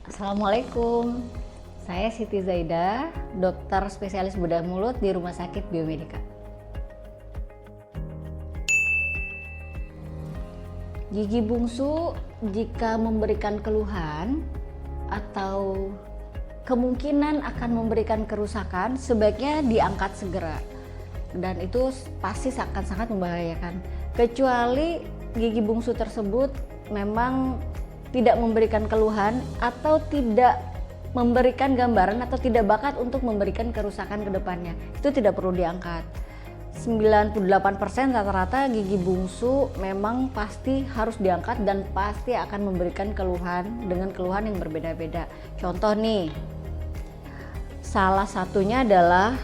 Assalamualaikum, saya Siti Zaida, dokter spesialis bedah mulut di Rumah Sakit Biomedika. Gigi bungsu jika memberikan keluhan atau kemungkinan akan memberikan kerusakan, sebaiknya diangkat segera. Dan itu pasti akan sangat membahayakan. Kecuali gigi bungsu tersebut memang tidak memberikan keluhan atau tidak memberikan gambaran atau tidak bakat untuk memberikan kerusakan ke depannya, itu tidak perlu diangkat. 98% rata-rata gigi bungsu memang pasti harus diangkat dan pasti akan memberikan keluhan dengan keluhan yang berbeda-beda. Contoh nih, salah satunya adalah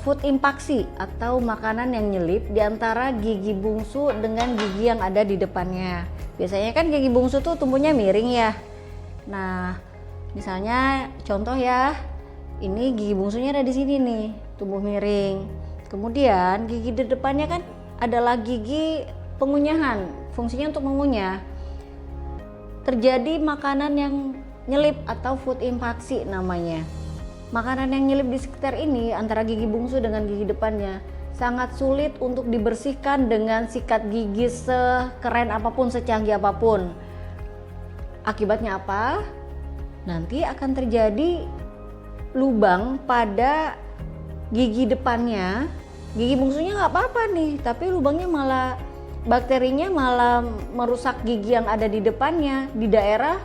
food impaksi atau makanan yang nyelip di antara gigi bungsu dengan gigi yang ada di depannya. Biasanya kan gigi bungsu tuh tumbuhnya miring ya. Nah, misalnya contoh ya, ini gigi bungsunya ada di sini nih, tumbuh miring. Kemudian gigi di depannya kan adalah gigi pengunyahan, fungsinya untuk mengunyah. Terjadi makanan yang nyelip atau food impaksi namanya. Makanan yang nyelip di sekitar ini antara gigi bungsu dengan gigi depannya sangat sulit untuk dibersihkan dengan sikat gigi sekeren apapun, secanggih apapun. Akibatnya apa? Nanti akan terjadi lubang pada gigi depannya. Gigi bungsunya nggak apa-apa nih, tapi lubangnya malah bakterinya malah merusak gigi yang ada di depannya, di daerah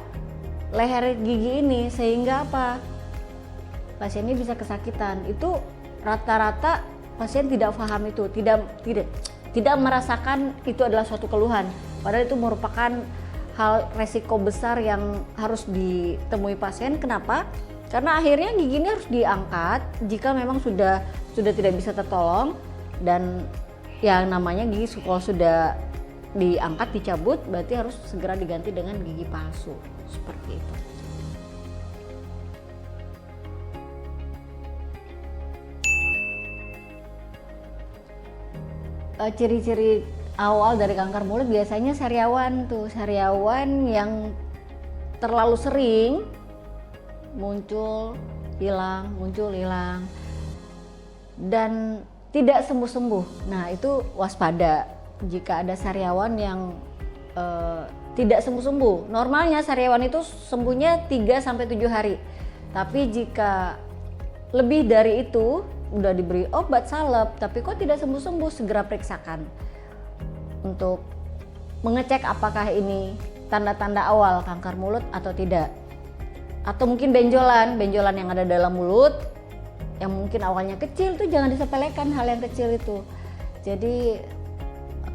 leher gigi ini, sehingga apa? Pasiennya bisa kesakitan. Itu rata-rata pasien tidak paham itu, tidak merasakan itu adalah suatu keluhan. Padahal itu merupakan hal resiko besar yang harus ditemui pasien. Kenapa? Karena akhirnya gigi ini harus diangkat jika memang sudah tidak bisa tertolong, dan yang namanya gigi kalau sudah diangkat, dicabut, berarti harus segera diganti dengan gigi palsu. Seperti itu. Ciri-ciri awal dari kanker mulut biasanya sariawan yang terlalu sering muncul hilang dan tidak sembuh-sembuh. Nah, itu waspada jika ada sariawan yang tidak sembuh-sembuh. Normalnya sariawan itu sembuhnya 3-7 hari. Tapi jika lebih dari itu, udah diberi obat salep tapi kok tidak sembuh-sembuh, segera periksakan untuk mengecek apakah ini tanda-tanda awal kanker mulut atau tidak. Atau mungkin benjolan yang ada dalam mulut yang mungkin awalnya kecil tuh jangan disepelekan hal yang kecil itu. Jadi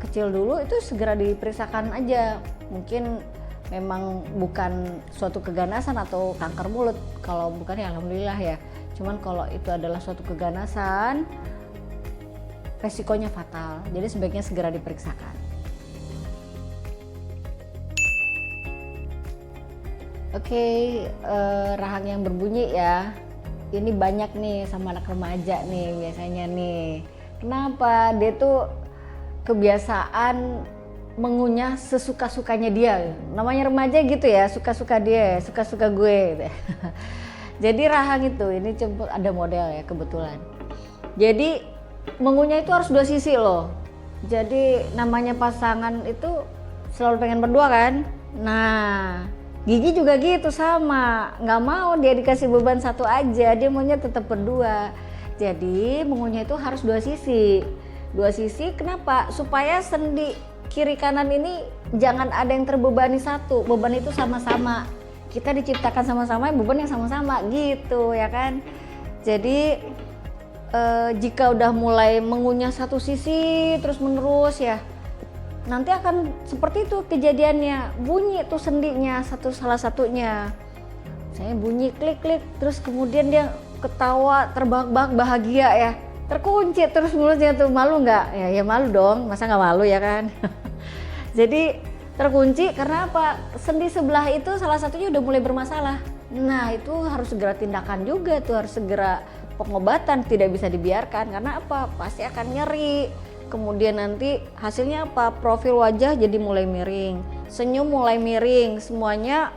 kecil dulu itu segera diperiksakan aja. Mungkin memang bukan suatu keganasan atau kanker mulut. Kalau bukan ya alhamdulillah ya. Cuman kalau itu adalah suatu keganasan, resikonya fatal. Jadi sebaiknya segera diperiksakan. Oke, rahang yang berbunyi ya. Ini banyak nih sama anak remaja nih biasanya nih. Kenapa? Dia tuh kebiasaan mengunyah sesuka-sukanya dia. Namanya remaja gitu ya, suka-suka dia, suka-suka gue gitu. Jadi rahang itu, ini ada model ya kebetulan. Jadi mengunyah itu harus dua sisi loh. Jadi namanya pasangan itu selalu pengen berdua kan. Nah, gigi juga gitu sama. Nggak mau dia dikasih beban satu aja, dia maunya tetap berdua. Jadi mengunyah itu harus dua sisi. Dua sisi kenapa? Supaya sendi kiri kanan ini jangan ada yang terbebani satu. Beban itu sama-sama. Kita diciptakan sama-sama, beban yang sama-sama gitu ya kan. Jadi jika udah mulai mengunyah satu sisi terus menerus ya, nanti akan seperti itu kejadiannya. Bunyi tuh sendinya salah satunya. Saya bunyi klik-klik, terus kemudian dia ketawa terbahak-bahak bahagia ya. Terkunci terus mulutnya tuh, malu nggak? Ya malu dong, masa nggak malu ya kan. Jadi terkunci karena apa? Sendi sebelah itu salah satunya udah mulai bermasalah. Nah, itu harus segera tindakan juga tuh, harus segera pengobatan, tidak bisa dibiarkan. Karena apa? Pasti akan nyeri. Kemudian nanti hasilnya apa? Profil wajah jadi mulai miring, senyum mulai miring, semuanya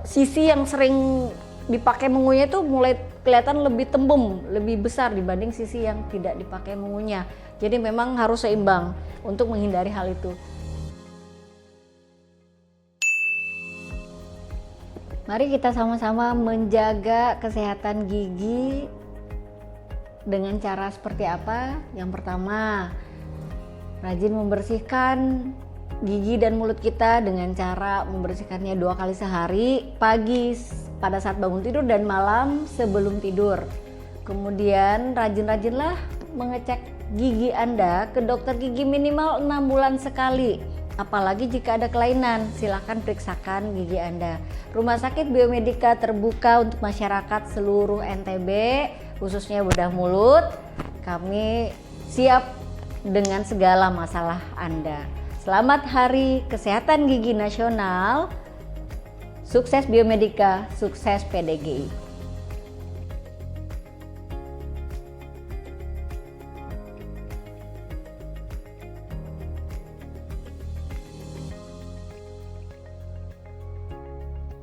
sisi yang sering dipakai mengunyah itu mulai kelihatan lebih tembem, lebih besar dibanding sisi yang tidak dipakai mengunyah. Jadi memang harus seimbang untuk menghindari hal itu. Mari kita sama-sama menjaga kesehatan gigi dengan cara seperti apa? Yang pertama, rajin membersihkan gigi dan mulut kita dengan cara membersihkannya 2 kali sehari, pagi pada saat bangun tidur dan malam sebelum tidur. Kemudian rajin-rajinlah mengecek gigi Anda ke dokter gigi minimal 6 bulan sekali. Apalagi jika ada kelainan, silakan periksakan gigi Anda. Rumah sakit Biomedica terbuka untuk masyarakat seluruh NTB, khususnya bedah mulut. Kami siap dengan segala masalah Anda. Selamat Hari Kesehatan Gigi Nasional. Sukses Biomedica, sukses PDGI.